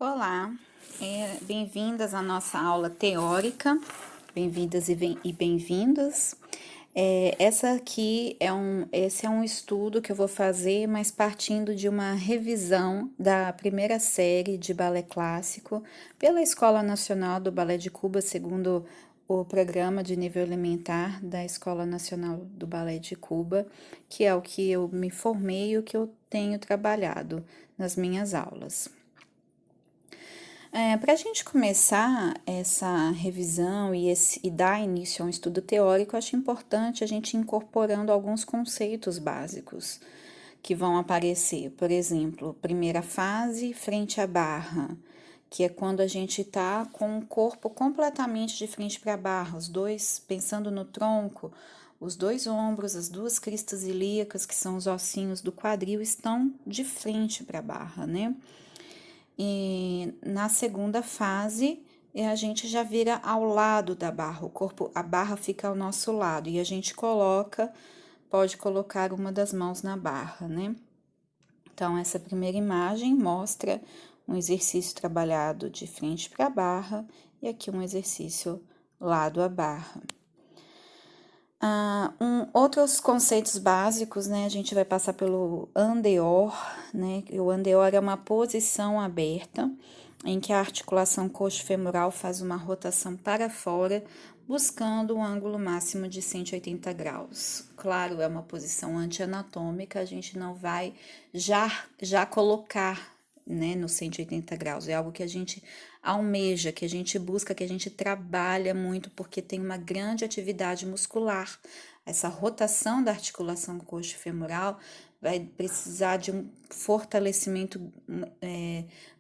Olá, bem-vindas à nossa aula teórica, bem-vindas e bem-vindos. Esse é um estudo que eu vou fazer, mas partindo de uma revisão da primeira série de balé clássico pela Escola Nacional do Balé de Cuba, segundo o programa de nível elementar da Escola Nacional do Balé de Cuba, que é o que eu me formei e o que eu tenho trabalhado nas minhas aulas. Para a gente começar essa revisão e dar início a um estudo teórico, acho importante a gente ir incorporando alguns conceitos básicos que vão aparecer. Por exemplo, primeira fase, frente à barra, que é quando a gente está com o corpo completamente de frente para a barra, os dois, pensando no tronco, os dois ombros, as duas cristas ilíacas, que são os ossinhos do quadril, estão de frente para a barra, né? E na segunda fase, a gente já vira ao lado da barra, a barra fica ao nosso lado e a gente pode colocar uma das mãos na barra, né? Então, essa primeira imagem mostra um exercício trabalhado de frente para a barra e aqui um exercício lado à barra. Outros conceitos básicos, né? A gente vai passar pelo andeor, né? O andeor é uma posição aberta em que a articulação coxo-femoral faz uma rotação para fora, buscando um ângulo máximo de 180 graus. Claro, é uma posição anti-anatômica, a gente não vai já colocar, né, no 180 graus. É algo que a gente almeja, que a gente busca, que a gente trabalha muito, porque tem uma grande atividade muscular. Essa rotação da articulação coxo-femoral vai precisar de um fortalecimento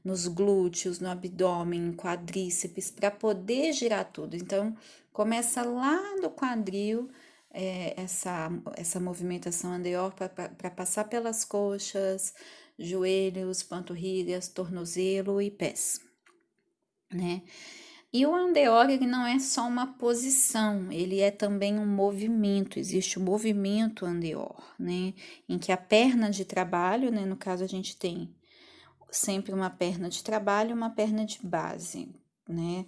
nos glúteos, no abdômen, quadríceps, para poder girar tudo. Então, começa lá do quadril, essa movimentação anterior para passar pelas coxas, joelhos, panturrilhas, tornozelo e pés, né? E o andeor, ele não é só uma posição, ele é também um movimento, existe o movimento andeor, né? Em que a perna de trabalho, né? No caso, a gente tem sempre uma perna de trabalho e uma perna de base, né?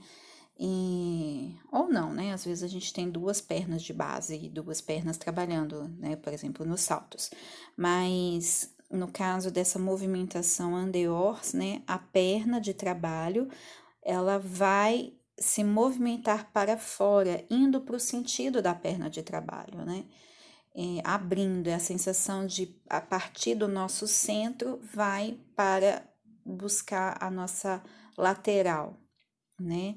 Ou não, né? Às vezes a gente tem duas pernas de base e duas pernas trabalhando, né? Por exemplo, nos saltos. Mas no caso dessa movimentação andeor, né? A perna de trabalho, ela vai se movimentar para fora, indo para o sentido da perna de trabalho, né? Abrindo, é a sensação de, a partir do nosso centro, vai para buscar a nossa lateral, né?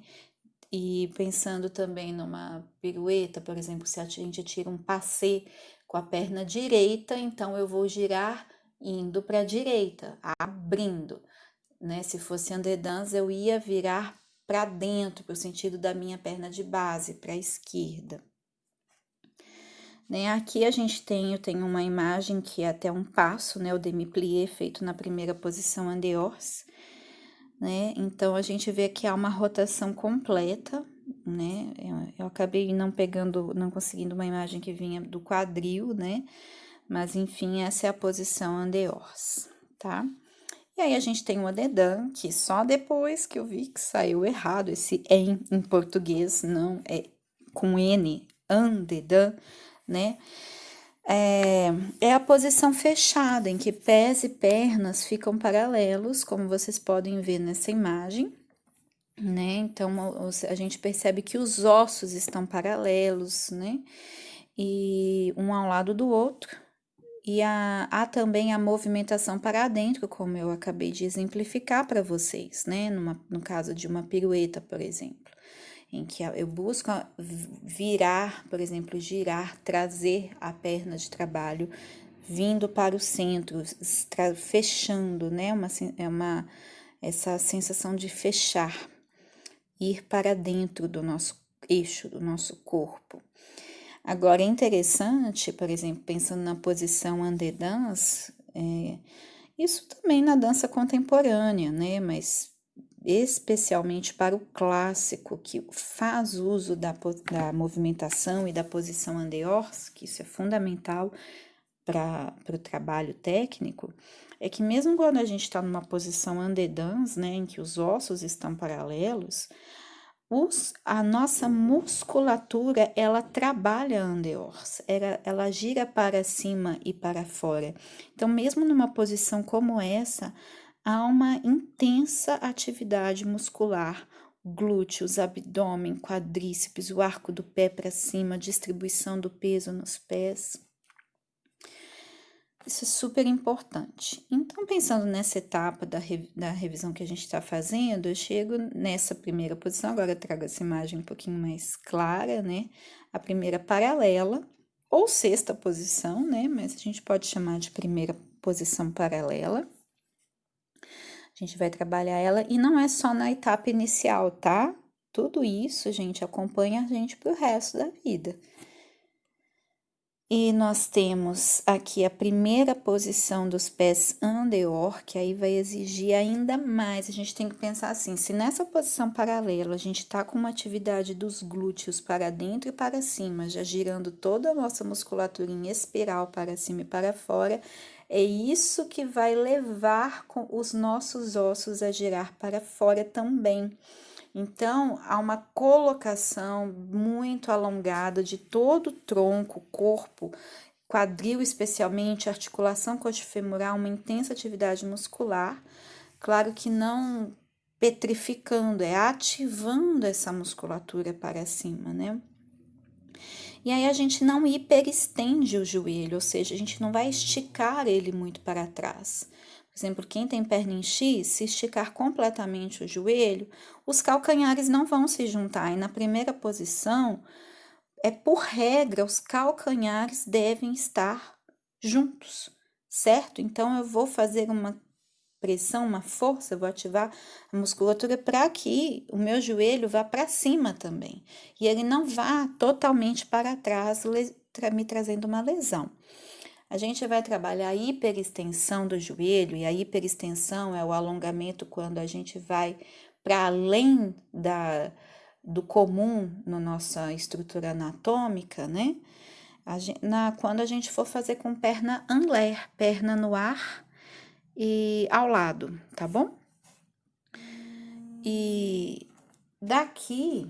E pensando também numa pirueta, por exemplo, se a gente tira um passê com a perna direita, então eu vou girar indo para a direita, abrindo, né? Se fosse andedans, eu ia virar para dentro, para o sentido da minha perna de base, para a esquerda. Né? Aqui eu tenho uma imagem que é até um passo, né? O demi-plié feito na primeira posição andeors, né? Então, a gente vê que há uma rotação completa, né? Eu acabei não conseguindo uma imagem que vinha do quadril, né? Mas, enfim, essa é a posição andeors, tá? E aí, a gente tem o adedan, que só depois que eu vi que saiu errado, esse em português, não é com N, andedan, né? É a posição fechada, em que pés e pernas ficam paralelos, como vocês podem ver nessa imagem, né? Então, a gente percebe que os ossos estão paralelos, né? E um ao lado do outro. E há também a movimentação para dentro, como eu acabei de exemplificar para vocês, né? No caso de uma pirueta, por exemplo, em que eu busco virar, por exemplo, girar, trazer a perna de trabalho vindo para o centro, fechando, né? Essa sensação de fechar, ir para dentro do nosso eixo, do nosso corpo. Agora, é interessante, por exemplo, pensando na posição andedans, isso também na dança contemporânea, né? Mas especialmente para o clássico, que faz uso da movimentação e da posição andeors, que isso é fundamental para o trabalho técnico, é que mesmo quando a gente está numa posição andedans, né, em que os ossos estão paralelos, a nossa musculatura, ela trabalha andeors, ela gira para cima e para fora. Então, mesmo numa posição como essa, há uma intensa atividade muscular, glúteos, abdômen, quadríceps, o arco do pé para cima, distribuição do peso nos pés. Isso é super importante. Então, pensando nessa etapa da revisão que a gente está fazendo, eu chego nessa primeira posição, agora eu trago essa imagem um pouquinho mais clara, né? A primeira paralela, ou sexta posição, né? Mas a gente pode chamar de primeira posição paralela. A gente vai trabalhar ela, e não é só na etapa inicial, tá? Tudo isso, gente, acompanha a gente pro resto da vida. E nós temos aqui a primeira posição dos pés andeor, que aí vai exigir ainda mais. A gente tem que pensar assim, se nessa posição paralela a gente tá com uma atividade dos glúteos para dentro e para cima, já girando toda a nossa musculatura em espiral para cima e para fora, é isso que vai levar os nossos ossos a girar para fora também. Então, há uma colocação muito alongada de todo o tronco, corpo, quadril especialmente, articulação coxofemoral, uma intensa atividade muscular. Claro que não petrificando, é ativando essa musculatura para cima, né? E aí a gente não hiperestende o joelho, ou seja, a gente não vai esticar ele muito para trás. Por exemplo, quem tem perna em X, se esticar completamente o joelho, os calcanhares não vão se juntar. E na primeira posição, por regra, os calcanhares devem estar juntos, certo? Então, eu vou fazer uma pressão, uma força, eu vou ativar a musculatura para que o meu joelho vá para cima também. E ele não vá totalmente para trás, me trazendo uma lesão. A gente vai trabalhar a hiperextensão do joelho, e a hiperextensão é o alongamento quando a gente vai para além do comum na nossa estrutura anatômica, né? Quando a gente for fazer com perna en l'air, perna no ar e ao lado, tá bom? E daqui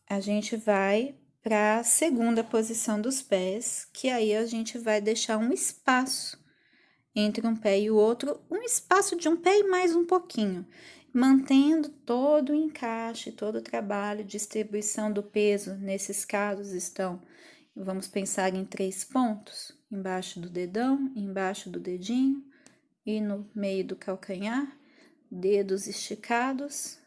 a gente vai para a segunda posição dos pés, que aí a gente vai deixar um espaço entre um pé e o outro, um espaço de um pé e mais um pouquinho, mantendo todo o encaixe, todo o trabalho, distribuição do peso. Nesses casos vamos pensar em 3 pontos, embaixo do dedão, embaixo do dedinho e no meio do calcanhar, dedos esticados,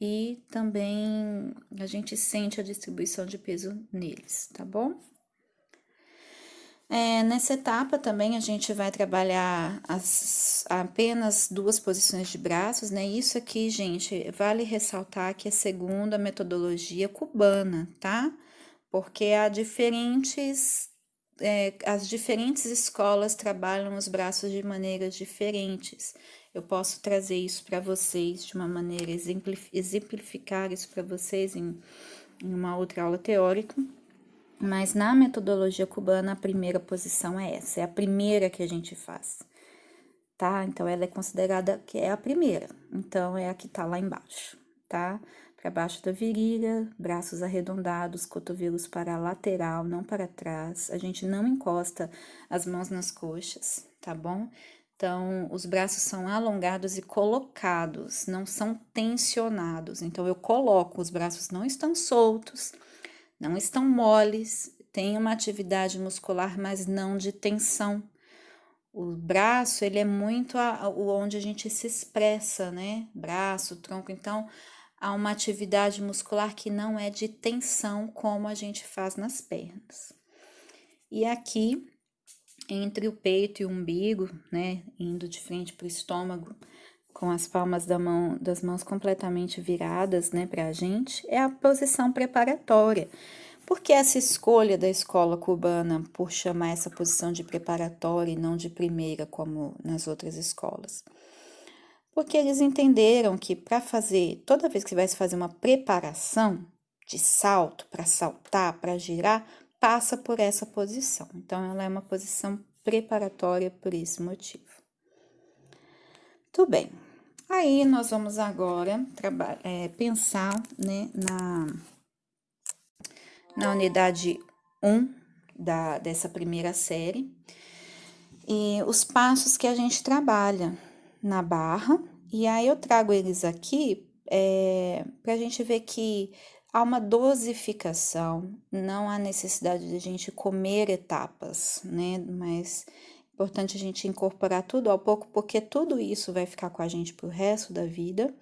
e também a gente sente a distribuição de peso neles, tá bom? Nessa etapa também a gente vai trabalhar apenas 2 posições de braços, né? Isso aqui, gente, vale ressaltar que é segundo a metodologia cubana, tá? Porque as diferentes escolas trabalham os braços de maneiras diferentes. Eu posso trazer isso para vocês de uma maneira, exemplificar isso para vocês em uma outra aula teórica, mas na metodologia cubana a primeira posição é essa, é a primeira que a gente faz, tá? Então ela é considerada que é a primeira, então é a que tá lá embaixo, tá? Para baixo da virilha, braços arredondados, cotovelos para a lateral, não para trás. A gente não encosta as mãos nas coxas, tá bom? Então, os braços são alongados e colocados, não são tensionados. Então, eu coloco, os braços não estão soltos, não estão moles, tem uma atividade muscular, mas não de tensão. O braço, ele é muito onde a gente se expressa, né? Braço, tronco, então há uma atividade muscular que não é de tensão como a gente faz nas pernas. E aqui, entre o peito e o umbigo, né, indo de frente para o estômago, com as palmas das mãos completamente viradas, né, para a gente, é a posição preparatória. Por que essa escolha da escola cubana por chamar essa posição de preparatória e não de primeira, como nas outras escolas? Porque eles entenderam que toda vez que você vai fazer uma preparação de salto, para saltar, para girar, passa por essa posição. Então, ela é uma posição preparatória por esse motivo. Tudo bem. Aí nós vamos agora pensar, né, na unidade 1 dessa primeira série, e os passos que a gente trabalha na barra, e aí eu trago eles aqui para a gente ver que há uma dosificação, não há necessidade de a gente comer etapas, né? Mas é importante a gente incorporar tudo ao pouco, porque tudo isso vai ficar com a gente pro resto da vida,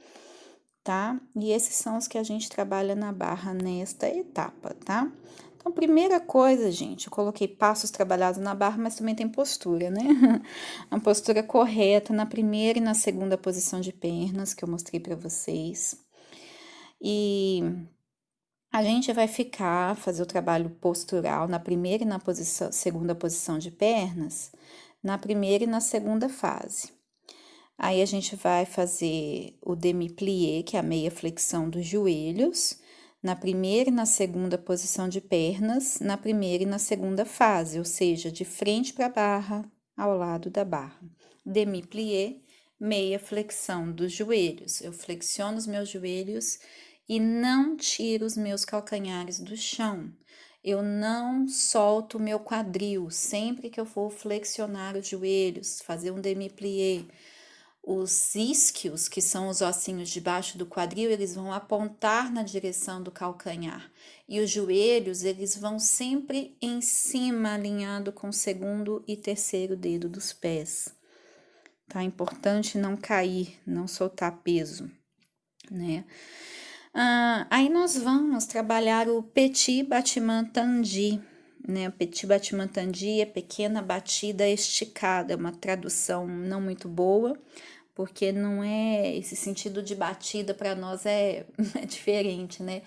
tá? E esses são os que a gente trabalha na barra nesta etapa, tá? Então, primeira coisa, gente, eu coloquei passos trabalhados na barra, mas também tem postura, né? A postura correta na primeira e na segunda posição de pernas, que eu mostrei para vocês. E a gente vai fazer o trabalho postural na primeira e na segunda posição de pernas, na primeira e na segunda fase. Aí a gente vai fazer o demi-plié, que é a meia flexão dos joelhos, na primeira e na segunda posição de pernas, na primeira e na segunda fase, ou seja, de frente para a barra, ao lado da barra. Demi-plié, meia flexão dos joelhos. Eu flexiono os meus joelhos e não tiro os meus calcanhares do chão. Eu não solto o meu quadril sempre que eu for flexionar os joelhos, fazer um demi-plié. Os isquios, que são os ossinhos debaixo do quadril, eles vão apontar na direção do calcanhar. E os joelhos, eles vão sempre em cima, alinhado com o segundo e terceiro dedo dos pés. Tá? Importante não cair, não soltar peso, né? Aí nós vamos trabalhar o Petit Battement Tendu, né? Petit Battement Tendu é pequena batida esticada, é uma tradução não muito boa, porque não é esse sentido de batida para nós é diferente, né?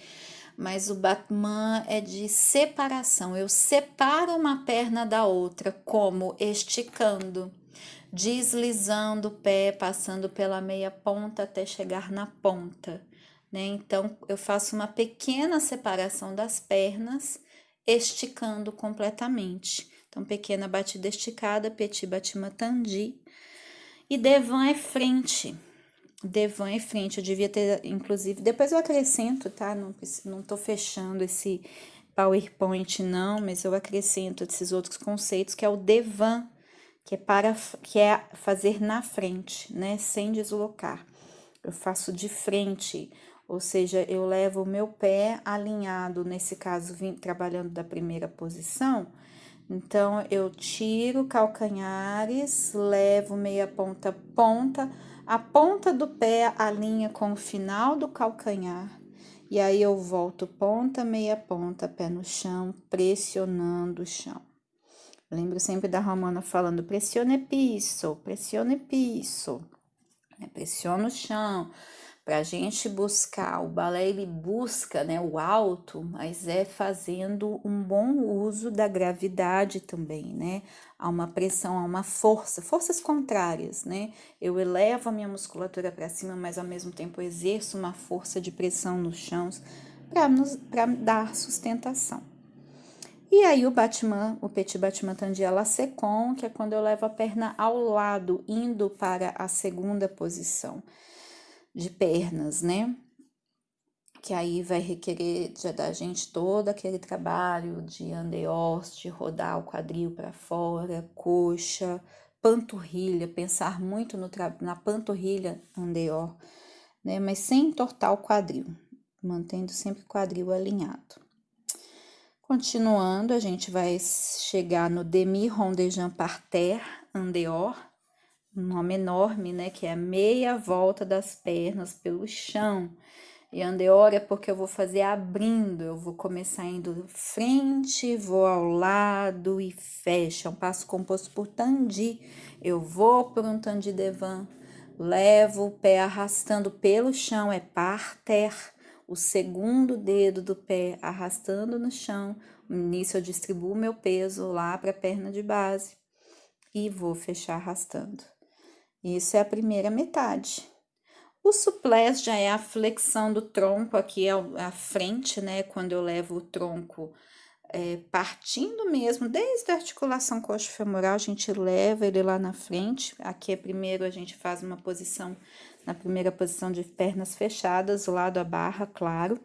Mas o battement é de separação. Eu separo uma perna da outra, como esticando, deslizando o pé, passando pela meia ponta até chegar na ponta, né? Então, eu faço uma pequena separação das pernas, esticando completamente. Então, pequena batida esticada, petit battement tendu. E devant é frente. Devant é frente. Eu devia ter, inclusive, depois eu acrescento, tá? Não tô fechando esse PowerPoint, não, mas eu acrescento esses outros conceitos, que é o devant, que é fazer na frente, né? Sem deslocar. Eu faço de frente, ou seja, eu levo o meu pé alinhado, nesse caso, trabalhando da primeira posição. Então, eu tiro calcanhares, levo meia ponta, a ponta do pé alinha com o final do calcanhar, e aí eu volto ponta, meia ponta, pé no chão, pressionando o chão. Lembro sempre da Romana falando, pressione piso, né? Pressiona o chão. Para a gente buscar, o balé ele busca, né, o alto, mas é fazendo um bom uso da gravidade também, né? Há uma pressão, há uma força, forças contrárias, né? Eu elevo a minha musculatura para cima, mas ao mesmo tempo exerço uma força de pressão nos chãos para dar sustentação. E aí o petit battement tendu à la seconde, que é quando eu levo a perna ao lado, indo para a segunda posição de pernas, né? Que aí vai requerer da gente todo aquele trabalho de andeors, de rodar o quadril para fora, coxa, panturrilha, pensar muito na panturrilha andeor, né? Mas sem entortar o quadril, mantendo sempre o quadril alinhado. Continuando, a gente vai chegar no demi-rondejant par terre andeor, um nome enorme, né, que é a meia volta das pernas pelo chão. E andeor é porque eu vou fazer abrindo, eu vou começar indo frente, vou ao lado e fecha. É um passo composto por tendu. Eu vou por um tendu devant, levo o pé arrastando pelo chão, é par terre. O segundo dedo do pé arrastando no chão. Nisso eu distribuo meu peso lá para a perna de base e vou fechar arrastando. Isso é a primeira metade. O souplesse já é a flexão do tronco, aqui é a frente, né? Quando eu levo o tronco partindo mesmo, desde a articulação coxofemoral, a gente leva ele lá na frente. Aqui primeiro a gente faz uma posição, na primeira posição de pernas fechadas, lado a barra, claro.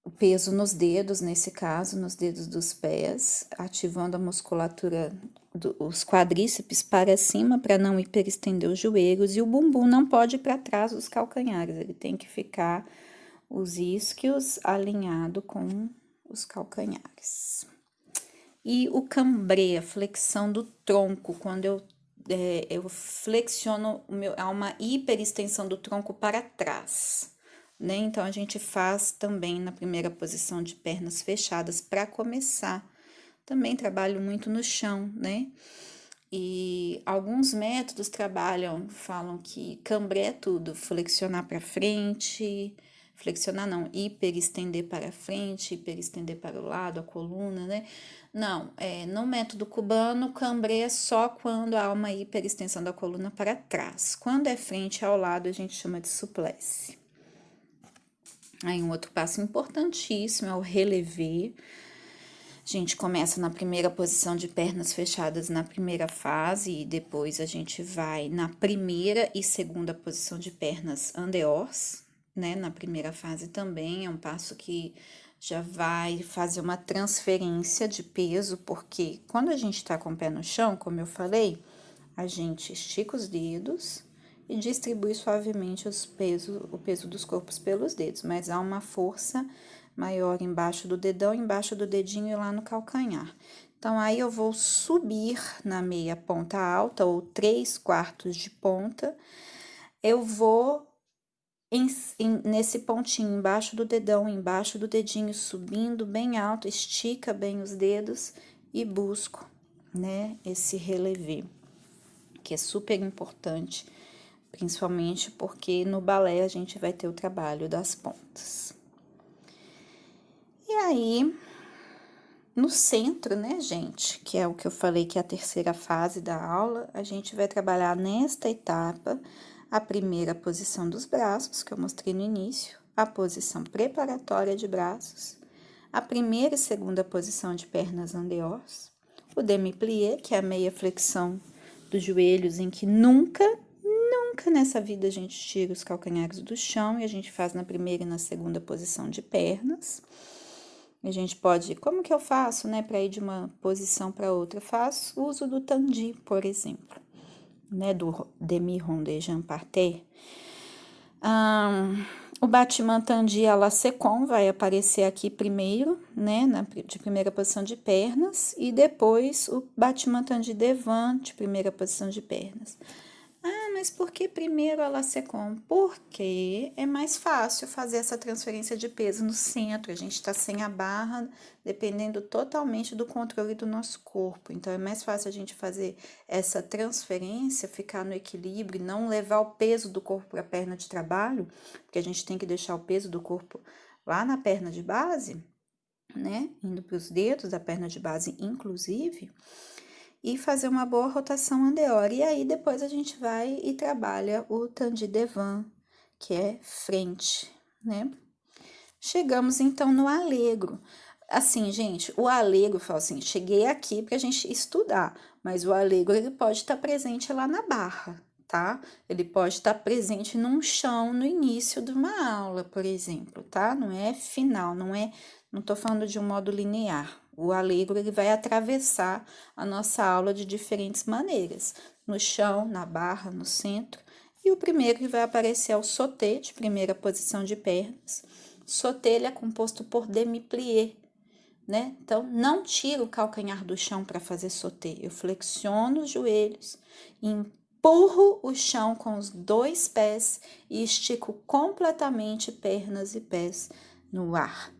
O peso nos dedos, nesse caso, nos dedos dos pés, ativando a musculatura dos quadríceps para cima, para não hiperestender os joelhos, e o bumbum não pode ir para trás dos calcanhares, ele tem que ficar os isquios alinhado com os calcanhares. E o cambrê, a flexão do tronco, quando eu flexiono, há uma hiperextensão do tronco para trás, né? Então, a gente faz também na primeira posição de pernas fechadas para começar. Também trabalho muito no chão, né? E alguns métodos falam que cambré é tudo, flexionar para frente, flexionar não, hiperestender para frente, hiperestender para o lado, a coluna, né? Não, no método cubano, cambré é só quando há uma hiperextensão da coluna para trás. Quando é frente ao lado, a gente chama de suplesse. Aí, um outro passo importantíssimo é o relevé. A gente começa na primeira posição de pernas fechadas na primeira fase e depois a gente vai na primeira e segunda posição de pernas en-dehors, né? Na primeira fase também é um passo que já vai fazer uma transferência de peso, porque quando a gente tá com o pé no chão, como eu falei, a gente estica os dedos e distribui suavemente o peso dos corpos pelos dedos, mas há uma força maior embaixo do dedão, embaixo do dedinho e lá no calcanhar. Então, aí eu vou subir na meia ponta alta, ou 3/4 de ponta, eu vou nesse pontinho, embaixo do dedão, embaixo do dedinho, subindo bem alto, estica bem os dedos e busco, né, esse relevé, que é super importante, principalmente porque no balé a gente vai ter o trabalho das pontas. E aí, no centro, né, gente, que é o que eu falei que é a terceira fase da aula, a gente vai trabalhar nesta etapa a primeira posição dos braços, que eu mostrei no início, a posição preparatória de braços, a primeira e segunda posição de pernas en-dehors, o demi-plié, que é a meia flexão dos joelhos, em que nunca nessa vida a gente tira os calcanhares do chão e a gente faz na primeira e na segunda posição de pernas. A gente pode, como que eu faço, né, para ir de uma posição para outra? Eu faço uso do tandi, por exemplo, né, do demi-rondé Jean Parté. O battement tandi à la seconde vai aparecer aqui primeiro, né, de primeira posição de pernas, e depois o battement tandi devant, de primeira posição de pernas. Mas por que primeiro a la seconde? Porque é mais fácil fazer essa transferência de peso no centro, a gente está sem a barra, dependendo totalmente do controle do nosso corpo. Então, é mais fácil a gente fazer essa transferência, ficar no equilíbrio, não levar o peso do corpo para a perna de trabalho, porque a gente tem que deixar o peso do corpo lá na perna de base, né? Indo para os dedos da perna de base, inclusive, e fazer uma boa rotação en-dehors. E aí, depois a gente vai e trabalha o tandi devant, que é frente, né? Chegamos, então, no allegro. Assim, gente, o allegro, fala assim, cheguei aqui pra gente estudar, mas o allegro, ele pode estar presente lá na barra, tá? Ele pode estar presente num chão no início de uma aula, por exemplo, tá? Não é final, não tô falando de um modo linear. O allegro, ele vai atravessar a nossa aula de diferentes maneiras, no chão, na barra, no centro. E o primeiro que vai aparecer é o sauté, de primeira posição de pernas. Sauté, ele é composto por demi-plié, né? Então, não tiro o calcanhar do chão para fazer sauté. Eu flexiono os joelhos, empurro o chão com os dois pés e estico completamente pernas e pés no ar.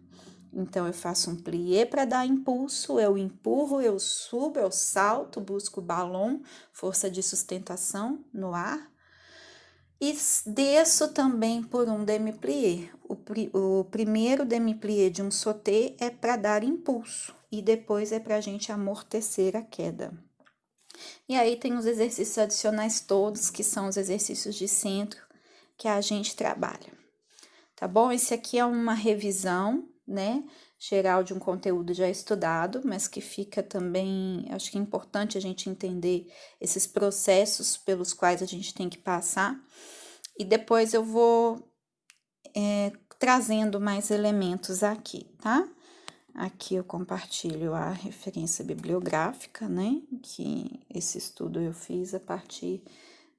Então, eu faço um plié para dar impulso, eu empurro, eu subo, eu salto, busco balão, força de sustentação no ar. E desço também por um demi-plié. O primeiro demi-plié de um sauté é para dar impulso e depois é para a gente amortecer a queda. E aí tem os exercícios adicionais todos, que são os exercícios de centro que a gente trabalha. tá bom? Esse aqui é uma revisão, né, geral de um conteúdo já estudado, mas que fica também, acho que é importante a gente entender esses processos pelos quais a gente tem que passar, e depois eu vou trazendo mais elementos aqui, tá? Aqui eu compartilho a referência bibliográfica, né? Que esse estudo eu fiz a partir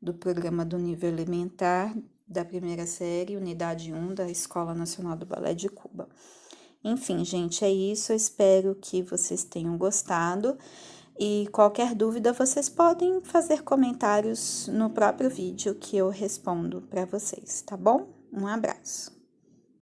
do programa do nível elementar da primeira série, unidade 1 da Escola Nacional do Balé de Cuba. Enfim, gente, é isso. Eu espero que vocês tenham gostado. E qualquer dúvida, vocês podem fazer comentários no próprio vídeo que eu respondo para vocês, tá bom? Um abraço.